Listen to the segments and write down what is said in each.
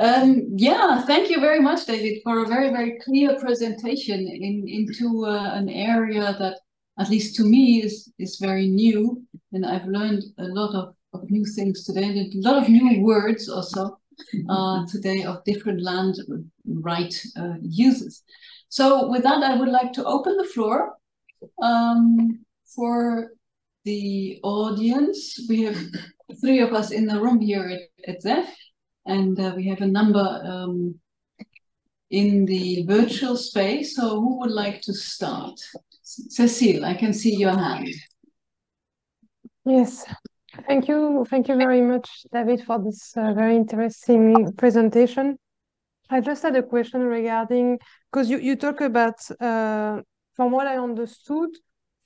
Yeah, thank you very much, David, for a very, very clear presentation into an area that, at least to me, is very new. And I've learned a lot of new things today, and a lot of new words also today of different land right uses. So with that, I would like to open the floor for the audience. We have three of us in the room here at ZEF. And we have a number in the virtual space. So who would like to start? Cecile, I can see your hand. Yes, thank you. Thank you very much, David, for this very interesting presentation. I just had a question regarding, because you talk about, from what I understood,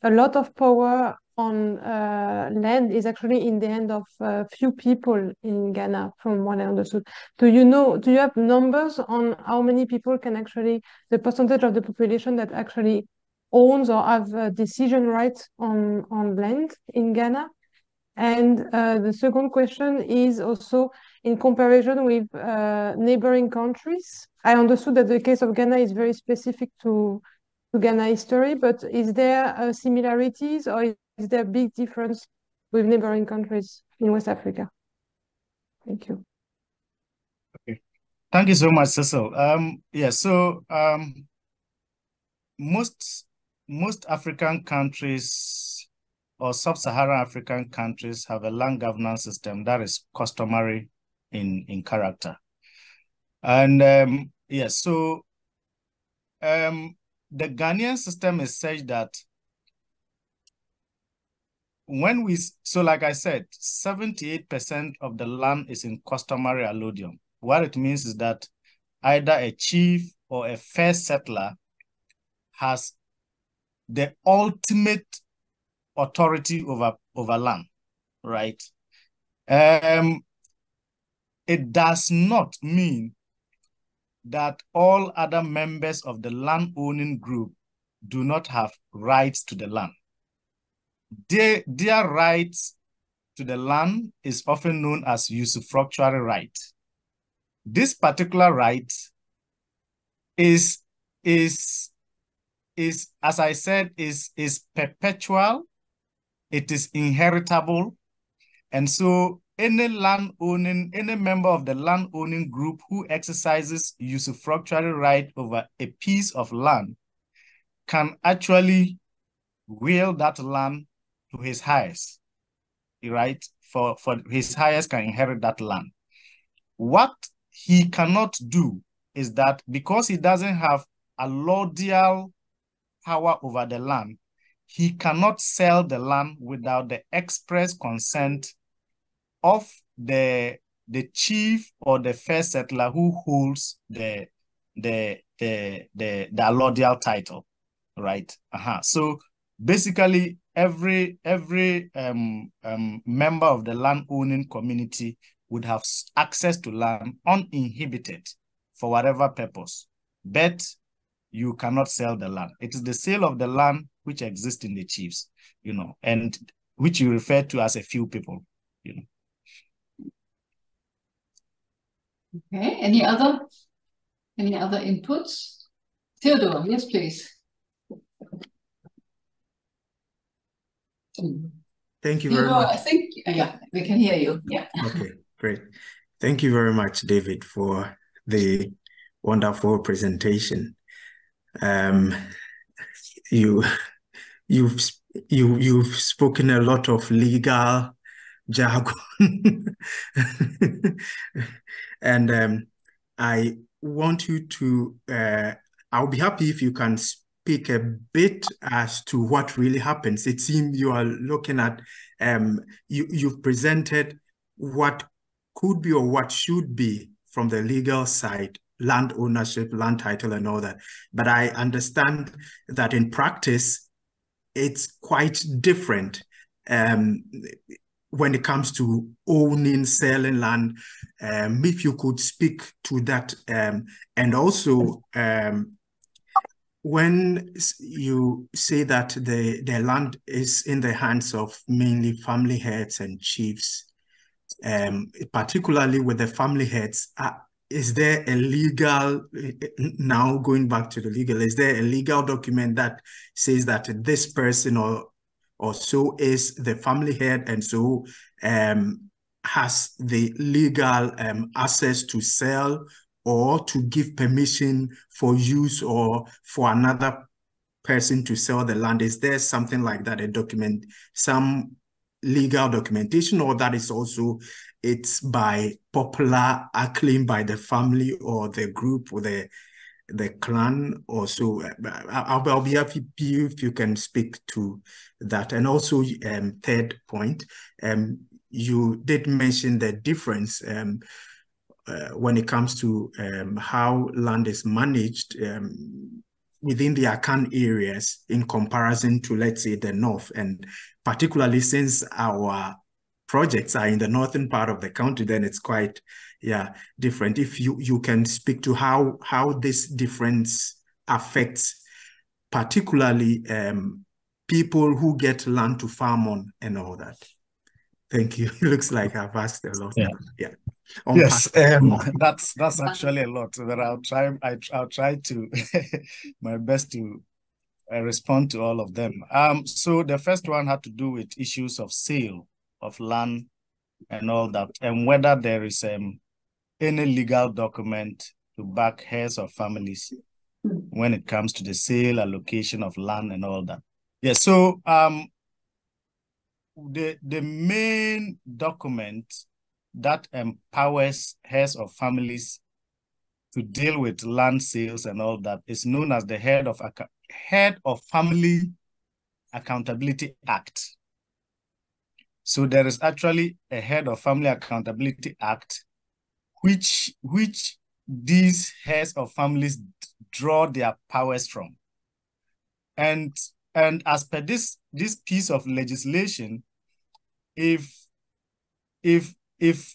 a lot of power on land is actually in the hand of few people in Ghana, from what I understood. Do you have numbers on how many people can actually, the percentage of the population that actually owns or have decision rights on land in Ghana? And the second question is also in comparison with neighboring countries. I understood that the case of Ghana is very specific to Ghana history, but is there similarities or is there a big difference with neighboring countries in West Africa? Thank you. Okay. Thank you so much, Cecil. Most African countries or sub-Saharan African countries have a land governance system that is customary in character. And the Ghanaian system is such that like I said, 78% of the land is in customary allodium. What it means is that either a chief or a first settler has the ultimate authority over land, right? It does not mean that all other members of the land-owning group do not have rights to the land. Their rights to the land is often known as usufructuary right. This particular right is as I said, is perpetual, it is inheritable, and so any member of the land-owning group who exercises usufructuary right over a piece of land can actually will that land to his heirs, right? For his heirs can inherit that land. What he cannot do is that because he doesn't have allodial power over the land, he cannot sell the land without the express consent of the chief or the first settler who holds the allodial title, right? So basically, every member of the land owning community would have access to land uninhibited for whatever purpose, but you cannot sell the land. It is the sale of the land which exists in the chiefs, and which you refer to as a few people, Okay, any other inputs? Theodore, yes, please. Thank you very much. I think, yeah, we can hear you. Yeah. Okay, great. Thank you very much, David, for the wonderful presentation. You've spoken a lot of legal jargon, and I want you to. I'll be happy if you can speak a bit as to what really happens. It seems you are looking at. You've presented what could be or what should be from the legal side, land ownership, land title, and all that. But I understand that in practice, it's quite different when it comes to owning, selling land. If you could speak to that, and also when you say that the land is in the hands of mainly family heads and chiefs, particularly with the family heads, is there a legal, now going back to the legal, is there a legal document that says that this person or so is the family head and so has the legal access to sell or to give permission for use or for another person to sell the land? Is there something like that, a document, some legal documentation, or that is also it's by popular acclaim by the family or the group or the clan or so? I'll be happy if you can speak to that. And also third point, you did mention the difference when it comes to how land is managed within the Akan areas in comparison to, let's say, the north, and particularly since our projects are in the northern part of the country, then it's quite different. If you can speak to how this difference affects particularly people who get land to farm on and all that. Thank you. It looks like I've asked a lot. Yeah. Yes, that's actually a lot, but I'll try to my best to respond to all of them. So the first one had to do with issues of sale of land and all that, and whether there is any legal document to back heirs of families when it comes to the sale, allocation of land and all that. Yeah, so the main document that empowers heirs of families to deal with land sales and all that is known as the Head of Family Accountability Act. So there is actually a Head of Family Accountability Act, which these heads of families draw their powers from. And as per this piece of legislation, if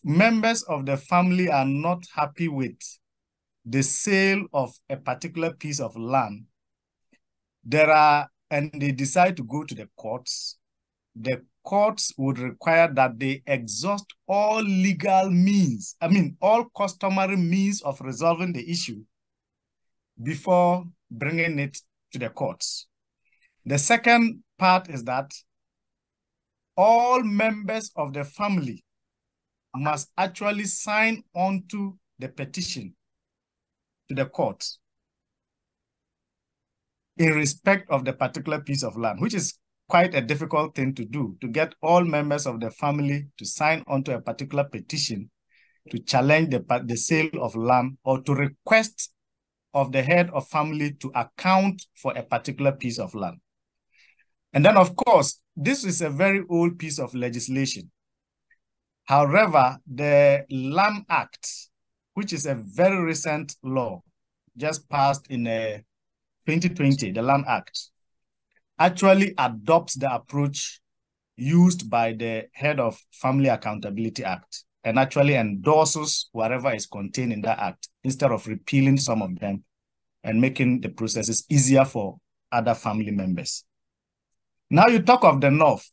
members of the family are not happy with the sale of a particular piece of land, and they decide to go to the courts, the courts would require that they exhaust all legal means, all customary means of resolving the issue before bringing it to the courts. The second part is that all members of the family must actually sign onto the petition to the court in respect of the particular piece of land, which is quite a difficult thing to do, to get all members of the family to sign onto a particular petition to challenge the sale of land or to request of the head of family to account for a particular piece of land. And then, of course, this is a very old piece of legislation. However, the Land Act, which is a very recent law, just passed in 2020, the Land Act, actually adopts the approach used by the Head of Family Accountability Act and actually endorses whatever is contained in that act instead of repealing some of them and making the processes easier for other family members. Now you talk of the North.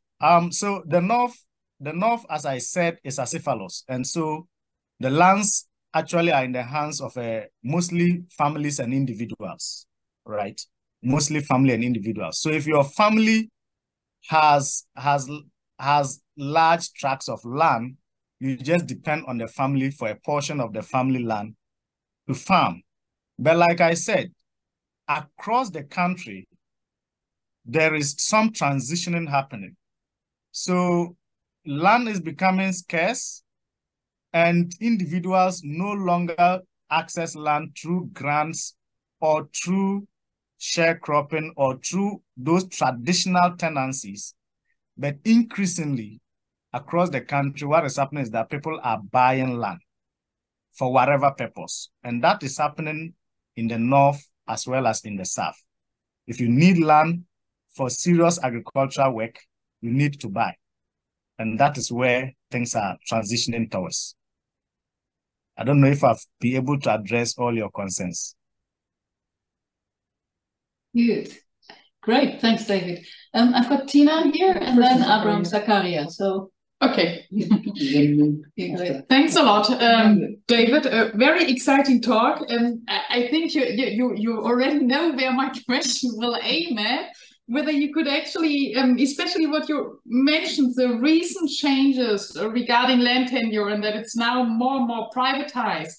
So the North, as I said, is acephalous. And so the lands actually are in the hands of mostly families and individuals, right? Mostly family and individuals. So if your family has large tracts of land, you just depend on the family for a portion of the family land to farm. But like I said, across the country, there is some transitioning happening. So land is becoming scarce and individuals no longer access land through grants or through sharecropping or through those traditional tenancies. But increasingly across the country, what is happening is that people are buying land for whatever purpose. And that is happening in the North as well as in the South. If you need land for serious agricultural work, you need to buy. And that is where things are transitioning towards. I don't know if I've been able to address all your concerns. Good. Great. Thanks, David. I've got Tina here and then Abraham Zakaria. So Okay. Thanks a lot, David. A very exciting talk. I think you already know where my question will aim at. Whether you could actually, especially what you mentioned, the recent changes regarding land tenure and that it's now more and more privatized.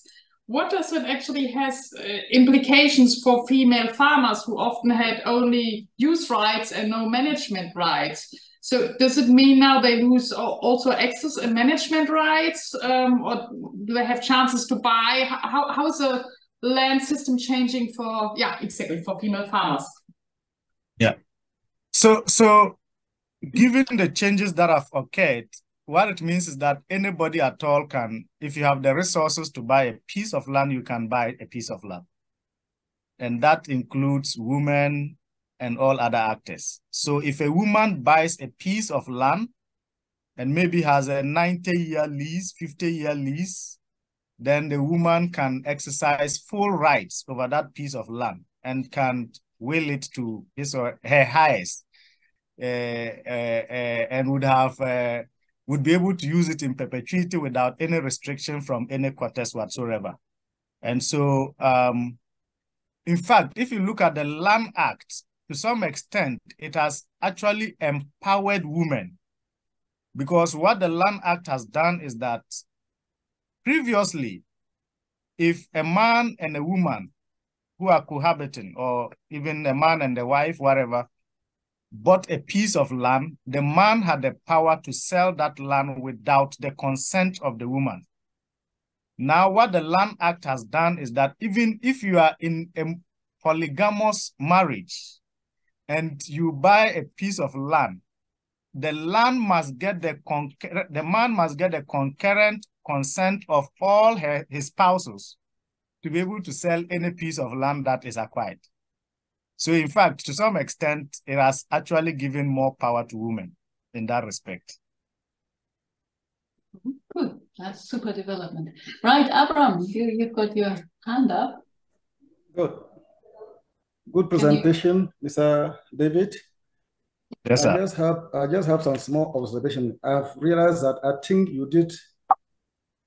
What does it actually has implications for female farmers who often had only use rights and no management rights? So does it mean now they lose also access and management rights, or do they have chances to buy? How is the land system changing for, yeah, exactly, for female farmers? Yeah. So given the changes that have occurred, what it means is that anybody at all can, if you have the resources to buy a piece of land, you can buy a piece of land. And that includes women and all other actors. So if a woman buys a piece of land and maybe has a 90-year lease, 50-year lease, then the woman can exercise full rights over that piece of land and can will it to his or her highest, and would be able to use it in perpetuity without any restriction from any quarters whatsoever. And so, in fact, if you look at the Land Act, to some extent, it has actually empowered women, because what the Land Act has done is that previously, if a man and a woman who are cohabiting, or even a man and a wife, whatever, bought a piece of land, the man had the power to sell that land without the consent of the woman. Now, what the Land Act has done is that even if you are in a polygamous marriage and you buy a piece of land, the land must get the man must get the concurrent consent of all his spouses to be able to sell any piece of land that is acquired. So in fact, to some extent, it has actually given more power to women in that respect. Good, that's super development. Right, Abraham, you've got your hand up. Good presentation, Mr. David. Yes, sir. I just have some small observation. I've realized that I think you did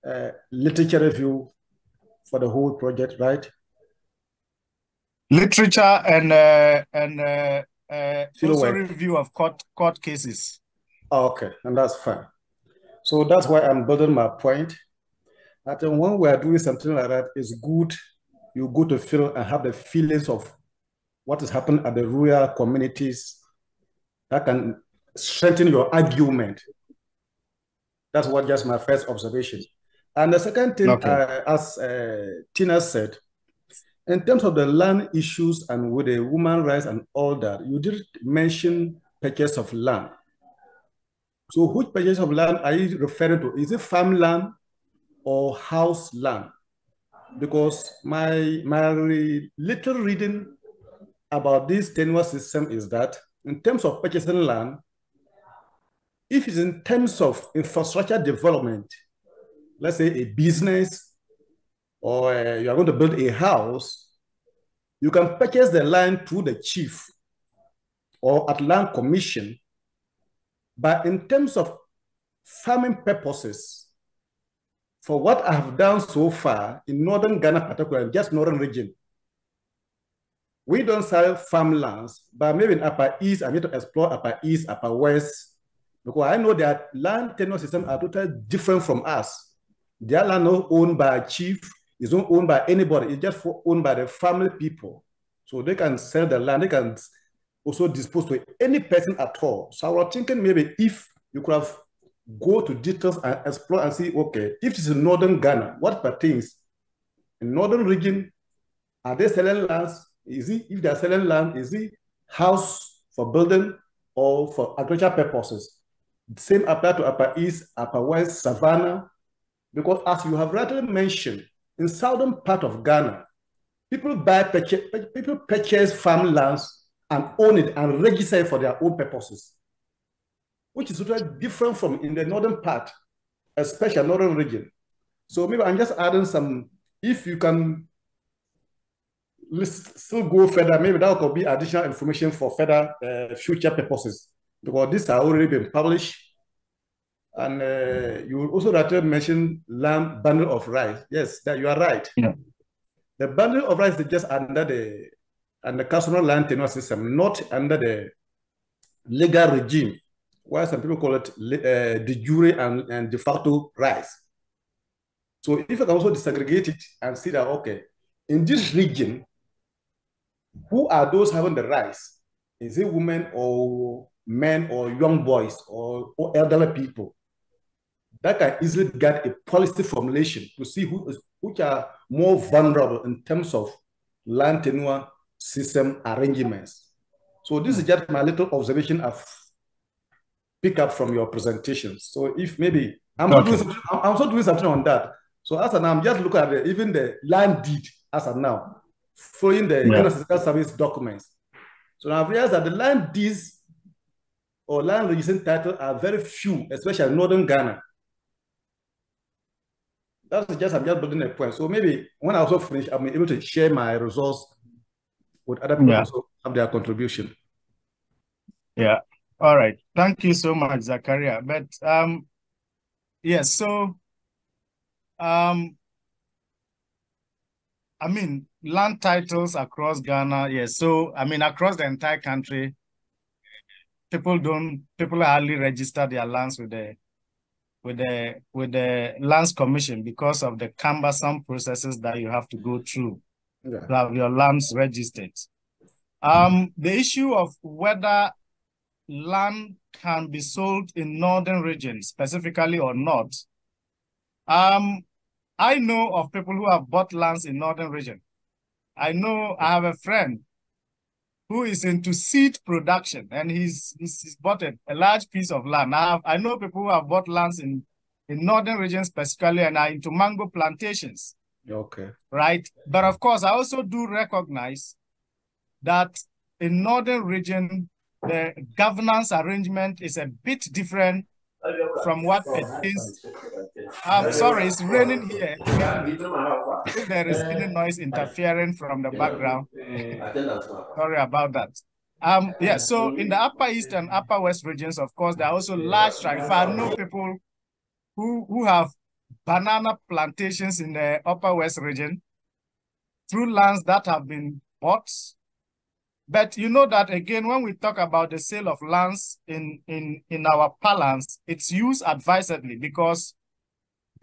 a literature review for the whole project, right? Literature and also review of court cases. Oh, okay, and that's fine. So that's why I'm building my point. I think when we are doing something like that, it's good you go to feel and have the feelings of what is happening at the rural communities that can strengthen your argument. That's what just my first observation. And the second thing, okay, as Tina said, in terms of the land issues and with the woman rights and all that, you did mention purchase of land. So which purchase of land are you referring to? Is it farmland or house land? Because my little reading about this tenure system is that in terms of purchasing land, if it's in terms of infrastructure development, let's say a business, or you are going to build a house, you can purchase the land through the chief or at land commission. But in terms of farming purposes, for what I have done so far in northern Ghana, particularly just northern region, we don't sell farmlands, but maybe in Upper East, I need to explore Upper East, Upper West, because I know that land tenure systems are totally different from us. Their land not owned by a chief, it's not owned by anybody, it's just owned by the family people. So they can sell the land, they can also dispose to any person at all. So I was thinking maybe if you could have go to details and explore and see, okay, if it's in northern Ghana, what pertains in northern region, are they selling lands? If they're selling land, is it house for building or for agricultural purposes? The same apply to Upper East, Upper West, Savannah, because as you have rightly mentioned, in southern part of Ghana, people purchase farmlands and own it and register it for their own purposes, which is totally different from in the northern part, especially northern region. So maybe I'm just adding some, if you can still go further, maybe that could be additional information for further future purposes, because these are already been published. And you also later mention land bundle of rice. Yes, that you are right. Yeah. The bundle of rice is just under the customary land tenure system, not under the legal regime, why some people call it de jure and de facto rights. So if I can also disaggregate it and see that, okay, in this region, who are those having the rights? Is it women or men or young boys or elderly people? That can easily get a policy formulation to see which are more vulnerable in terms of land tenure system arrangements. So this is just my little observation I've picked up from your presentations. So if maybe I'm also doing something on that. So as of now, I'm just looking at even the land deed as of now, following the Ghana Service documents. So now I've realized that the land deeds or land registration titles are very few, especially in northern Ghana. I'm just building a point. So maybe when I also finish, I'll be able to share my results with other people to also have their contribution. Yeah. All right. Thank you so much, Zakaria. But yes, so I mean, land titles across Ghana, yes. So I mean, across the entire country, people hardly register their lands with the Lands Commission because of the cumbersome processes that you have to go through to have your lands registered. The issue of whether land can be sold in northern regions specifically or not, I know of people who have bought lands in northern region. I have a friend who is into seed production, and he's bought a large piece of land. I know people who have bought lands in northern regions specifically and are into mango plantations. Okay. Right. But of course, I also do recognize that in northern region, the governance arrangement is a bit different from what pertains. I'm sorry, it's raining here. If there is any noise interfering from the background, sorry about that. Yeah, so in the upper east and upper west regions, of course, there are also large tracts. If I know people who have banana plantations in the upper west region through lands that have been bought. But you know that, again, when we talk about the sale of lands in our parlance, it's used advisedly because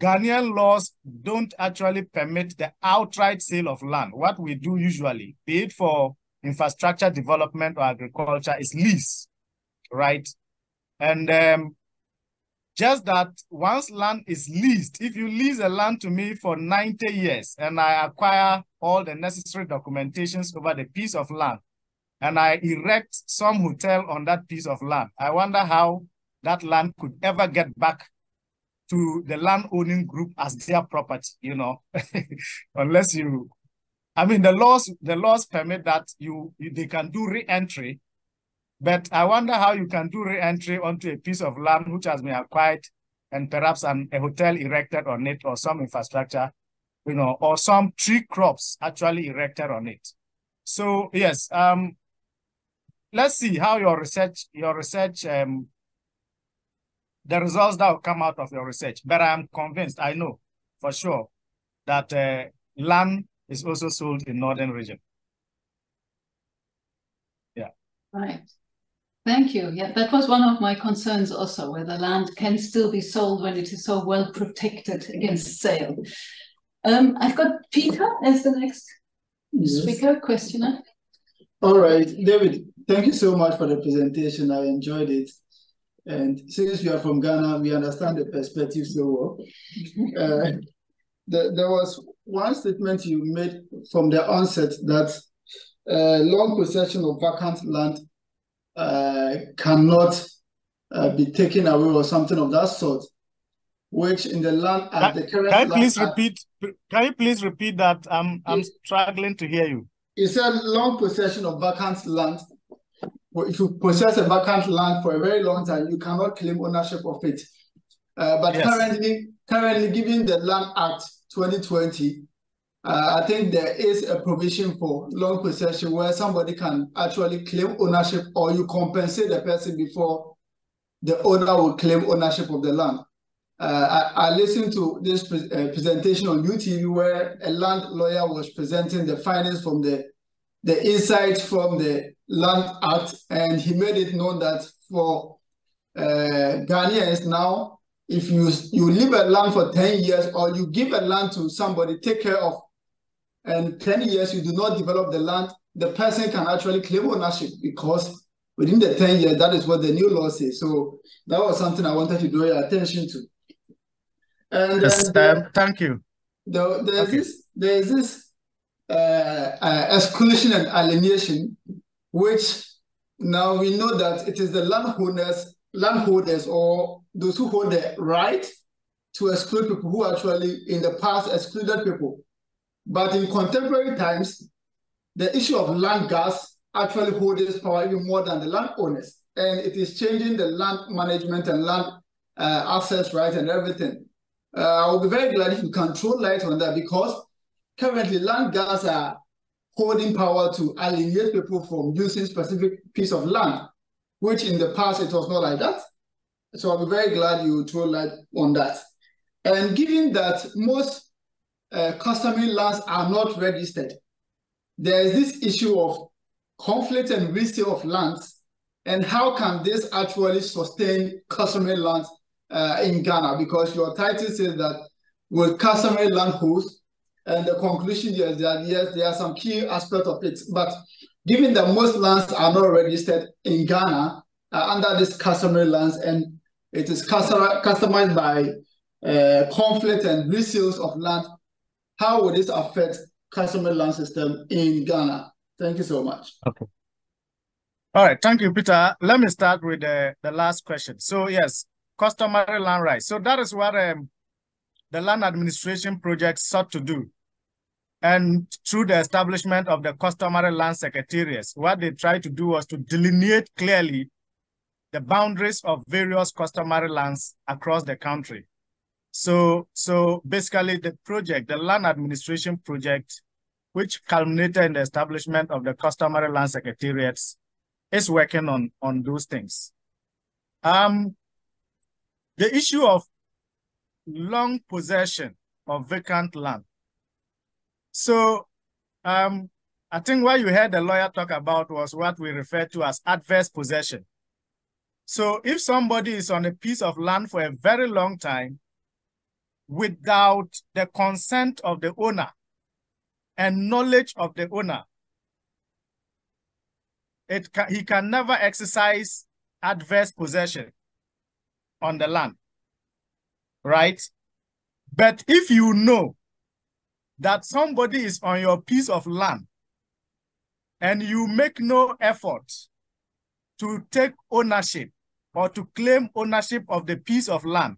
Ghanaian laws don't actually permit the outright sale of land. What we do usually, be it for infrastructure development or agriculture, is lease, right? And just that once land is leased, if you lease a land to me for 90 years and I acquire all the necessary documentations over the piece of land, and I erect some hotel on that piece of land, I wonder how that land could ever get back to the land-owning group as their property, you know, unless you, I mean, the laws permit that they can do re-entry, but I wonder how you can do re-entry onto a piece of land which has been acquired and perhaps a hotel erected on it or some infrastructure, you know, or some tree crops actually erected on it. So yes, let's see how your research, the results that will come out of your research. But I am convinced, I know for sure, that land is also sold in northern region. Yeah. Right. Thank you. Yeah, that was one of my concerns also, whether land can still be sold when it is so well protected against sale. I've got Peter as the next speaker, questioner. All right, David, thank you so much for the presentation. I enjoyed it. And since you are from Ghana, we understand the perspective so well. There was one statement you made from the onset that long possession of vacant land cannot be taken away or something of that sort, which in the land at the current Can you please repeat that? I'm struggling to hear you. You said long possession of vacant land. If you possess a vacant land for a very long time, you cannot claim ownership of it. But yes, currently, given the Land Act 2020, I think there is a provision for long possession where somebody can actually claim ownership, or you compensate the person before the owner will claim ownership of the land. I listened to this presentation on UTV where a land lawyer was presenting the findings from the insights from the Land Act, and he made it known that for Ghanaians now, if you leave a land for 10 years or you give a land to somebody, take care of, and 10 years you do not develop the land, the person can actually claim ownership because within the 10 years, that is what the new law says. So that was something I wanted to draw your attention to. And yes, thank you. There's this exclusion and alienation, which now we know that it is the landholders or those who hold the right to exclude people who actually in the past excluded people. But in contemporary times, the issue of land gas actually holds this power even more than the landowners. And it is changing the land management and land access rights and everything. I will be very glad if you can throw light on that, because currently land gas are holding power to alienate people from using specific piece of land, which in the past it was not like that. So I'll be very glad you throw light on that. And given that most customary lands are not registered, there is this issue of conflict and resale of lands, and how can this actually sustain customary lands in Ghana? Because your title says that with customary land holds, and the conclusion is that yes, there are some key aspects of it. But given that most lands are not registered in Ghana under this customary lands, and it is customized by conflict and resales of land, how would this affect customary land system in Ghana? Thank you so much. Okay. All right, thank you, Peter. Let me start with the last question. So yes, customary land rights. So that is what the land administration project sought to do. And through the establishment of the customary land secretariats, what they tried to do was to delineate clearly the boundaries of various customary lands across the country. So basically the project, the land administration project, which culminated in the establishment of the customary land secretariats, is working on those things. The issue of long possession of vacant land. So I think what you heard the lawyer talk about was what we refer to as adverse possession. So if somebody is on a piece of land for a very long time without the consent of the owner and knowledge of the owner, he can never exercise adverse possession on the land, right? But if you know that somebody is on your piece of land and you make no effort to take ownership or to claim ownership of the piece of land,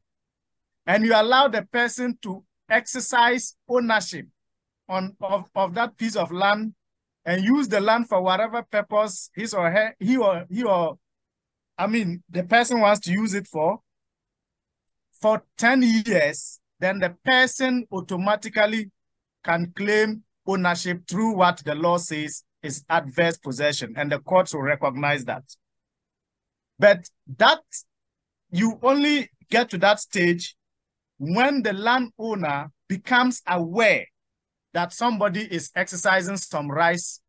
and you allow the person to exercise ownership of that piece of land and use the land for whatever purpose the person wants to use it for 10 years, then the person automatically can claim ownership through what the law says is adverse possession, and the courts will recognize that. But that you only get to that stage when the landowner becomes aware that somebody is exercising some rights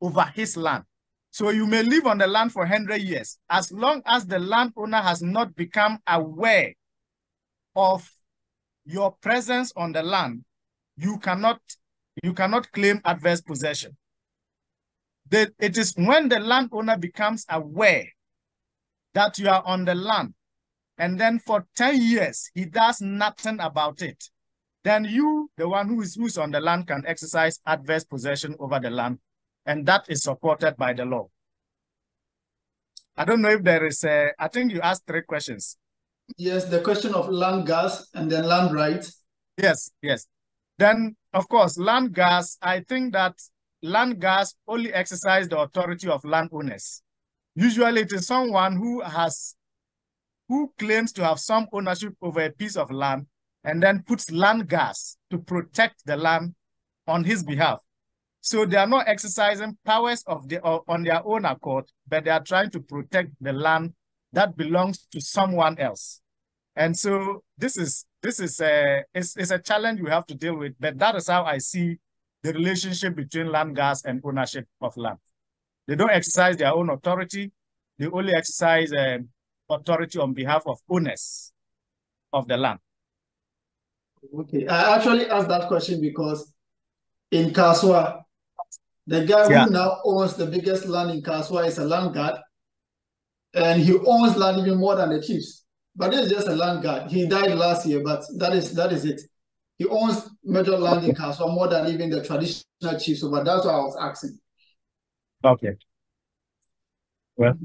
over his land. So you may live on the land for 100 years. As long as the landowner has not become aware of your presence on the land, you cannot claim adverse possession. It is when the landowner becomes aware that you are on the land, and then for 10 years, he does nothing about it, then you, the one who is on the land, can exercise adverse possession over the land, and that is supported by the law. I don't know if there is I think you asked 3 questions. Yes, the question of land gas and then land rights. Yes. Then, of course, land gas, I think that land gas only exercise the authority of landowners. Usually it is someone who claims to have some ownership over a piece of land and then puts land gas to protect the land on his behalf. So they are not exercising powers on their own accord, but they are trying to protect the land that belongs to someone else. And so this is it's a challenge we have to deal with, but that is how I see the relationship between land gas and ownership of land. They don't exercise their own authority. They only exercise authority on behalf of owners of the land. Okay, I actually asked that question because in Kaswa, the guy who now owns the biggest land in Kaswa is a land guard, and he owns land even more than the chiefs. But this is just a land guard. He died last year, but that is it. He owns major land in Kaswa more than even the traditional chiefs. So, but that's what I was asking. Okay. Well.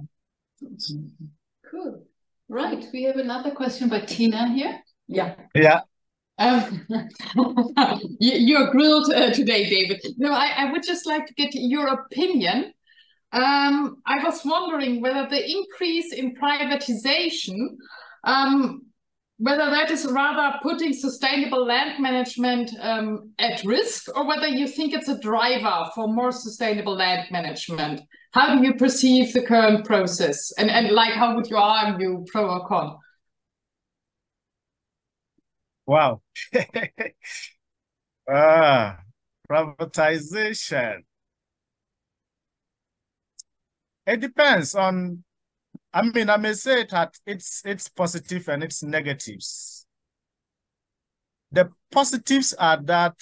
Cool. Right. We have another question by Tina here. Yeah. Yeah. You're grilled today, David. No, I would just like to get your opinion. I was wondering whether the increase in privatization, whether that is rather putting sustainable land management at risk, or whether you think it's a driver for more sustainable land management. How do you perceive the current process? And like, how would you argue pro or con? Wow. Privatization. It depends on, I mean, I may say that it's positive and it's negatives. The positives are that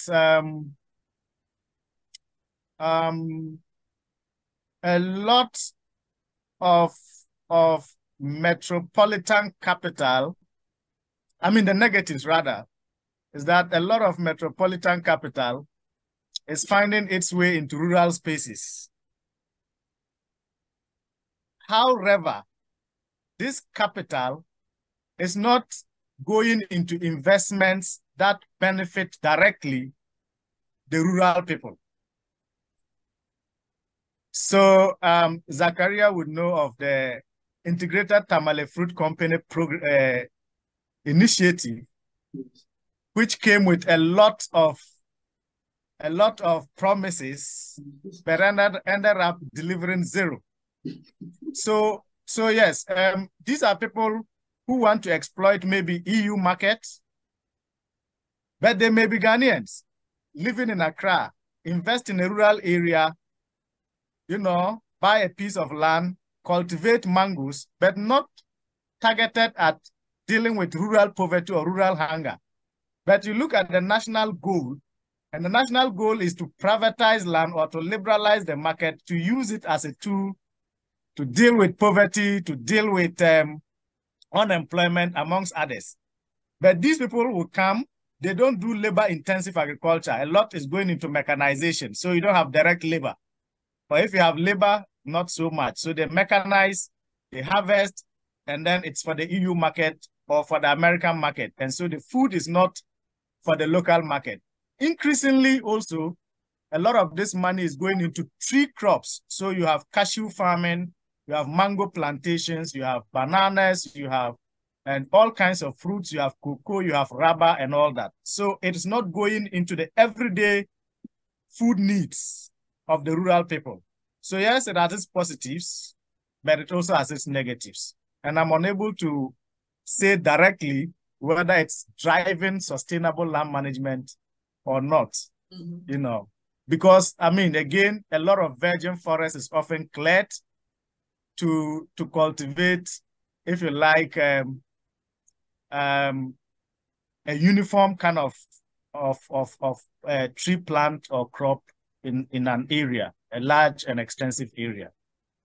a lot of metropolitan capital, I mean the negatives rather, is that a lot of metropolitan capital is finding its way into rural spaces. However, this capital is not going into investments that benefit directly the rural people. So Zachariah would know of the Integrated Tamale Fruit Company initiative, which came with a lot of promises, but ended up delivering zero. So yes, these are people who want to exploit maybe EU markets, but they may be Ghanaians living in Accra, invest in a rural area, you know, buy a piece of land, cultivate mangoes, but not targeted at dealing with rural poverty or rural hunger. But you look at the national goal, and the national goal is to privatize land or to liberalize the market, to use it as a tool to deal with poverty, to deal with unemployment, amongst others. But these people will come, they don't do labor-intensive agriculture. A lot is going into mechanization, so you don't have direct labor. But if you have labor, not so much. So they mechanize, they harvest, and then it's for the EU market or for the American market. And so the food is not for the local market. Increasingly also, a lot of this money is going into tree crops. So you have cashew farming, you have mango plantations, you have bananas, you have and all kinds of fruits, you have cocoa, you have rubber and all that. So it is not going into the everyday food needs of the rural people. So yes, it has its positives, but it also has its negatives. And I'm unable to say directly whether it's driving sustainable land management or not, you know, because I mean, again, a lot of virgin forest is often cleared to cultivate, if you like, a uniform kind of tree plant or crop in an area, a large and extensive area,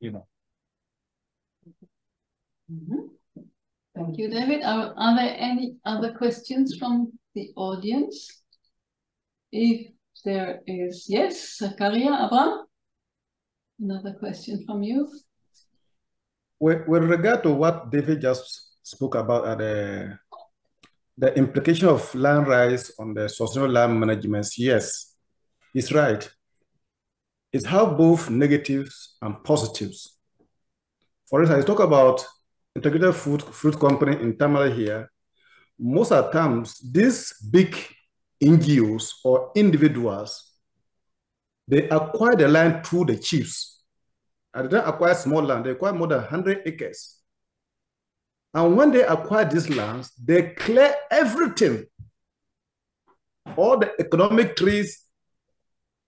you know. Thank you, David. Are there any other questions from the audience? If there is, yes, Zakaria, Abraham, another question from you. With regard to what David just spoke about, the implication of land rights on the sustainable land management, yes, it's right. It's how both negatives and positives. For instance, I talk about integrated fruit company in Tamale here. Most of the times, these big NGOs or individuals, they acquire the land through the chiefs. And they don't acquire small land, they acquire more than 100 acres. And when they acquire these lands, they clear everything, all the economic trees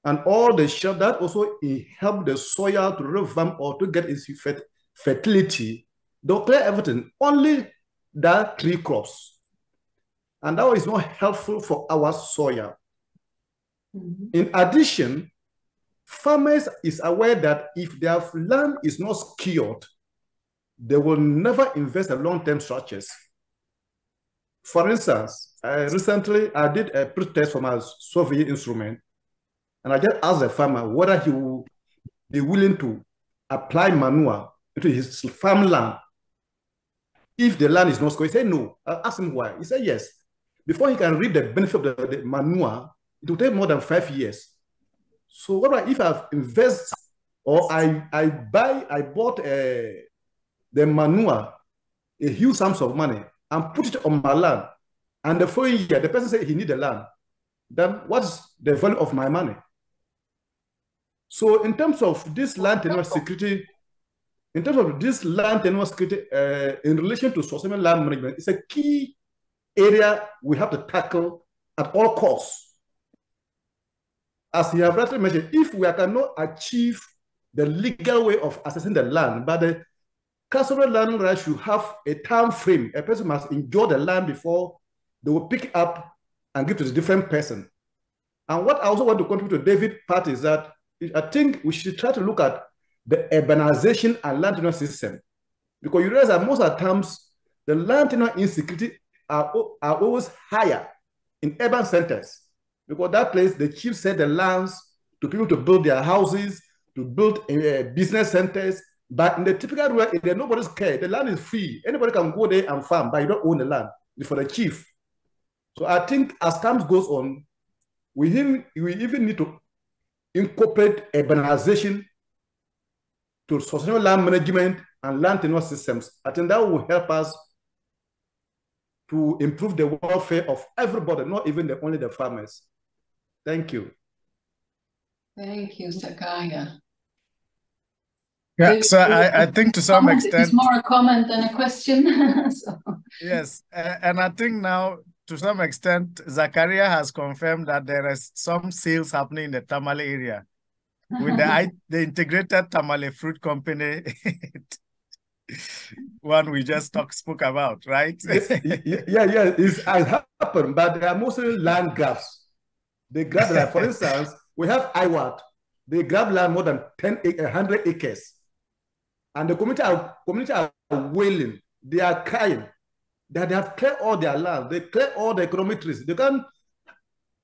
and all the shelter that also help the soil to revamp or to get its fertility. They'll clear everything, only that tree crops. And that is not helpful for our soil. Mm-hmm. In addition, farmers is aware that if their land is not secured, they will never invest in long-term structures. For instance, recently I did a pre-test for my survey instrument, and I just asked the farmer whether he will be willing to apply manure into his farmland if the land is not secured. He said no. I asked him why. He said yes. Before he can reap the benefit of the manure, it will take more than 5 years. So what about if I invest or I bought the manure, a huge sums of money, and put it on my land, and the following year the person said he need the land, then what's the value of my money? So in terms of this land tenure security, in relation to sustainable land management, it's a key area we have to tackle at all costs. As you have rightly mentioned, if we cannot achieve the legal way of accessing the land, but the customary land rights should have a time frame. A person must enjoy the land before they will pick it up and give to the different person. And what I also want to contribute to David's part is that I think we should try to look at the urbanization and land tenure system, because you realize that most of the times the land tenure insecurity are always higher in urban centers, because that place the chief said the lands to people to build their houses, to build business centers. But in the typical rural area, nobody's care. The land is free. Anybody can go there and farm, but you don't own the land. It's for the chief. So I think as time goes on, we even need to incorporate urbanization to sustainable land management and land tenure systems. I think that will help us to improve the welfare of everybody, not even only the farmers. Thank you. Thank you, Sakaya. Yeah, so I think to some extent it's more a comment than a question. So. Yes, and I think now to some extent Zakaria has confirmed that there is some sales happening in the Tamale area with the integrated Tamale fruit company, one we just spoke about, right? Yeah, it's happened, but there are mostly land grabs. They grab land. For instance, we have IWAT. They grab land more than 100 acres. And the community are wailing. They are crying that they have cleared all their land. They clear all the economic trees. They can't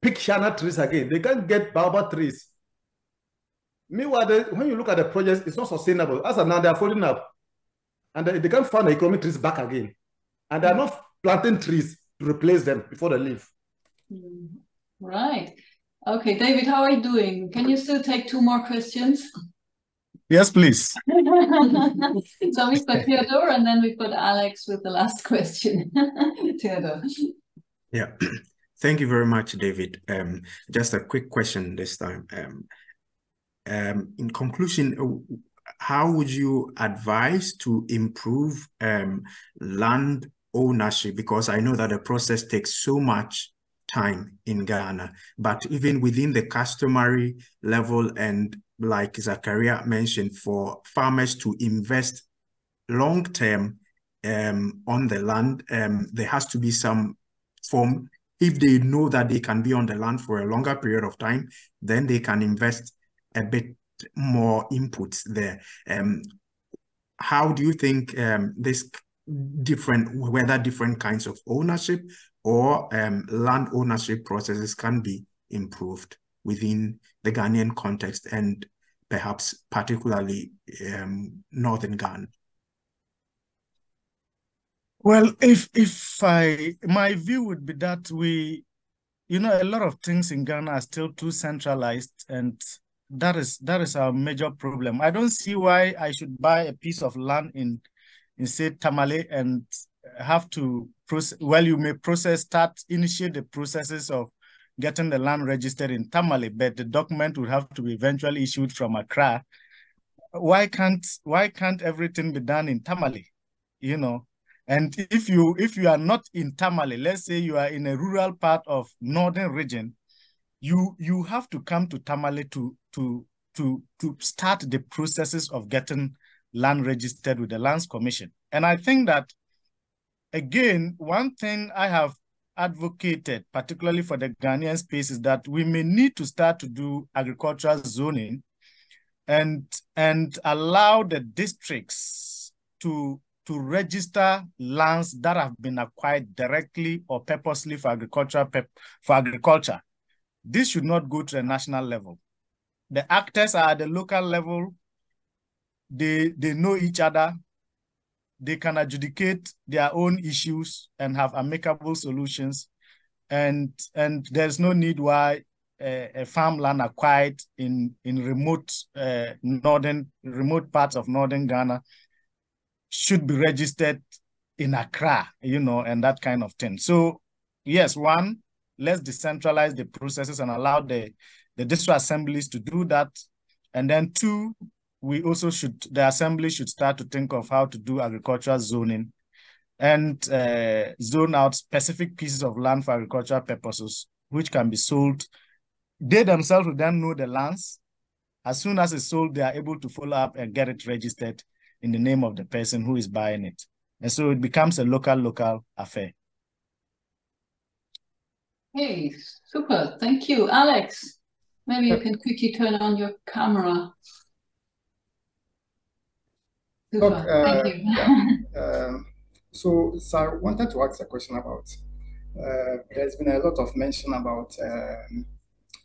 pick shana trees again. They can't get baobab trees. Meanwhile, when you look at the projects, it's not sustainable. As of now, they are folding up. And they can't find the economic trees back again. And they are not planting trees to replace them before they leave. Right. Okay, David, how are you doing? Can you still take 2 more questions? Yes, please. So we've got Theodore, and then we've got Alex with the last question. Theodore. Yeah, thank you very much, David. Just a quick question this time. In conclusion, how would you advise to improve land ownership? Because I know that the process takes so much time in Ghana, but even within the customary level, and like Zakaria mentioned, for farmers to invest long-term on the land, there has to be some form. If they know that they can be on the land for a longer period of time, then they can invest a bit more inputs there. How do you think whether different kinds of ownership or land ownership processes can be improved within the Ghanaian context, and perhaps particularly northern Ghana? Well, my view would be that a lot of things in Ghana are still too centralized, and that is our major problem. I don't see why I should buy a piece of land in say Tamale and have to process. Well, you may initiate the processes of getting the land registered in Tamale, but the document would have to be eventually issued from Accra. Why can't everything be done in Tamale? And if you are not in Tamale, let's say you are in a rural part of northern region, you have to come to Tamale to start the processes of getting land registered with the Lands Commission. And I think that, again, one thing I have advocated, particularly for the Ghanaian space, is that we may need to start to do agricultural zoning and allow the districts to register lands that have been acquired directly or purposely for agriculture. This should not go to the national level. The actors are at the local level. They know each other. They can adjudicate their own issues and have amicable solutions. And there's no need why a farmland acquired in remote parts of northern Ghana should be registered in Accra, and that kind of thing. So yes, one, let's decentralize the processes and allow the district assemblies to do that. And then two, the assembly should start to think of how to do agricultural zoning and zone out specific pieces of land for agricultural purposes, which can be sold. They themselves will then know the lands. As soon as it's sold, they are able to follow up and get it registered in the name of the person who is buying it. And so it becomes a local affair. Hey, super. Thank you. Alex, maybe you can quickly turn on your camera. Super. Thank you. Yeah. So I wanted to ask a question about, there's been a lot of mention about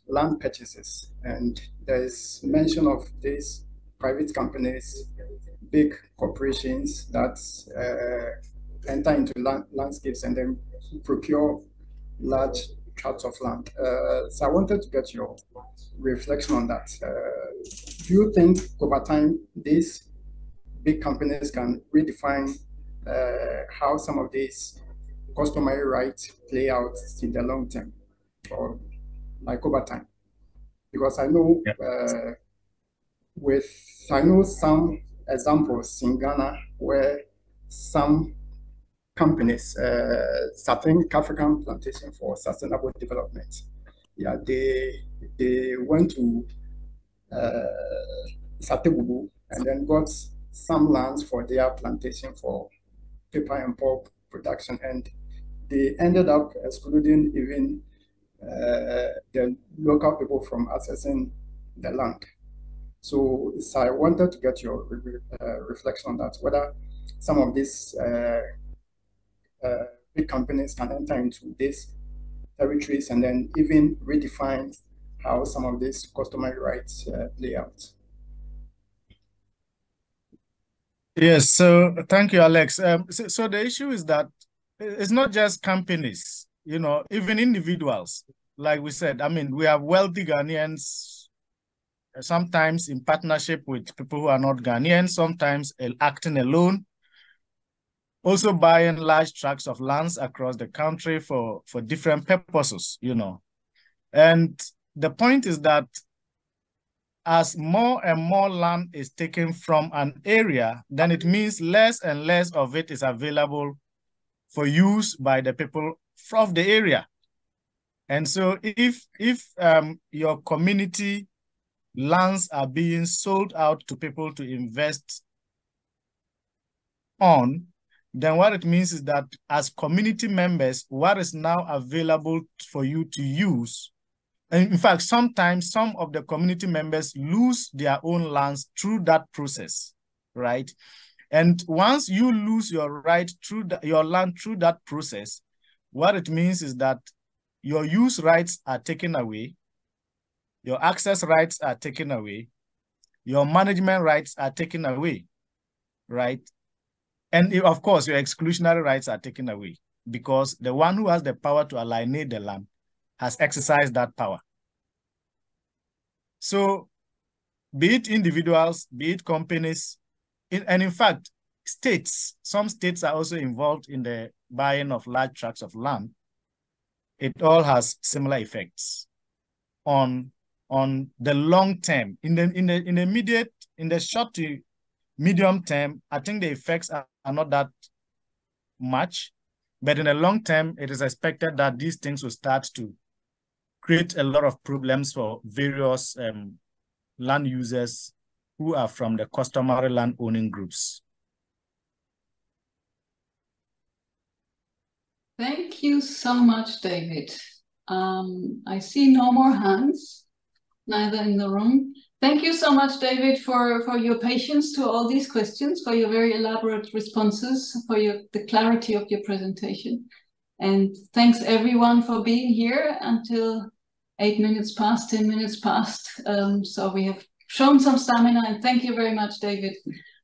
land purchases, and there's mention of these private companies, big corporations that enter into landscapes and then procure large tracts of land. So I wanted to get your reflection on that. Do you think over time these big companies can redefine how some of these customary rights play out in the long term, or like over time? Because I know I know some examples in Ghana where some companies, certain African Plantation for Sustainable Development, they went to Satebubu and then got some lands for their plantation for paper and pulp production, and they ended up excluding even the local people from accessing the land. So I wanted to get your reflection on that, whether some of these big companies can enter into these territories and then even redefine how some of these customary rights play out. Yes, so thank you, Alex. So the issue is that it's not just companies, even individuals. Like we said, I mean, we have wealthy Ghanaians, sometimes in partnership with people who are not Ghanaians, sometimes acting alone, also buying large tracts of lands across the country for different purposes, And the point is that as more and more land is taken from an area, then it means less and less of it is available for use by the people of the area. And so if your community lands are being sold out to people to invest on, then what it means is that as community members, what is now available for you to use, and in fact, sometimes some of the community members lose their own lands through that process, right? And once you lose your right through your land through that process, what it means is that your use rights are taken away, your access rights are taken away, your management rights are taken away, right? And of course, your exclusionary rights are taken away because the one who has the power to alienate the land has exercised that power. So be it individuals, be it companies, and in fact, states, some states are also involved in the buying of large tracts of land. It all has similar effects on the long term. In the short to medium term, I think the effects are not that much, but in the long term, it is expected that these things will start to create a lot of problems for various land users who are from the customary land owning groups. Thank you so much, David. I see no more hands, neither in the room. Thank you so much, David, for your patience to all these questions, for your very elaborate responses, for the clarity of your presentation. And thanks everyone for being here until 8 minutes past, 10 minutes past. So we have shown some stamina, and thank you very much, David.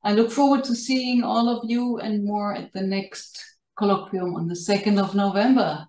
I look forward to seeing all of you and more at the next colloquium on the 2nd of November.